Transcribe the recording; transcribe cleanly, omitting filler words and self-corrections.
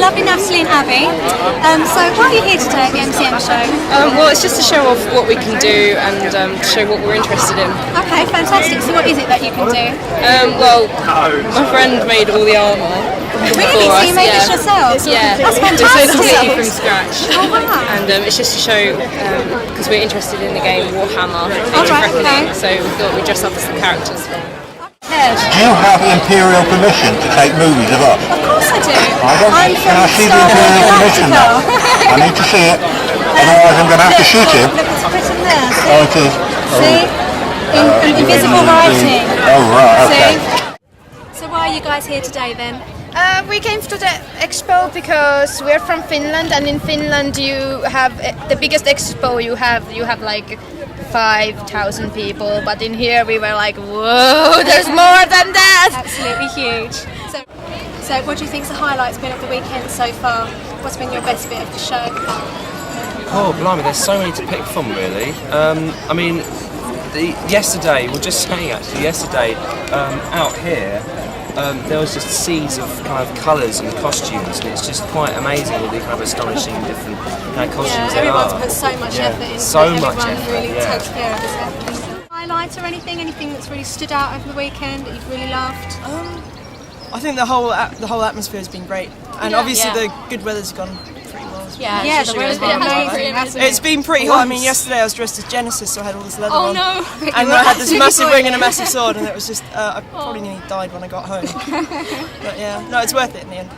lovely Natalie and Abby. So why are you here today at the MCM show? Well, it's just to show off what we can do and to show what we're interested in. Okay, fantastic. So what is it that you can do? Well, my friend made all the armour. Really? So you made this yourself? Yeah, That's we made it completely fantastic. from scratch. Oh wow. And it's just to show, because we're interested in the game Warhammer, Alright, okay. so we thought we'd dress up as the characters. Do you have Imperial permission to take movies of us? Of course I do. I don't. I'm Can from I see the Star Wars Imperial permission now? Galactica. I need to see it. Otherwise I'm going to have to shoot him. Look, it's written there. Oh, it is. See? In invisible writing. Oh, right, okay. See? So why are you guys here today then? We came to the expo because we're from Finland, and in Finland you have the biggest expo you have like 5,000 people, but in here we were like, whoa, there's more than that! Absolutely huge. So what do you think's the highlight's been of the weekend so far? What's been your best bit of the show? Oh, blimey, there's so many to pick from, really. I mean, yesterday, out here, there was just seas of kind of colours and costumes, and it's just quite amazing all the kind of astonishing different kind of costumes there everyone's are. put so much effort into so it. much Everyone effort, really yeah. takes care of itself. Highlight or anything that's really stood out over the weekend that you've really loved? I think the whole atmosphere has been great, and obviously the good weather's gone pretty well. Yeah, the weather's been amazing, hasn't it? It's been pretty hot. I mean, yesterday I was dressed as Genesis, so I had all this leather on. no! And I had this massive ring and a massive sword, and it was just, I probably nearly died when I got home. But yeah, no, it's worth it in the end.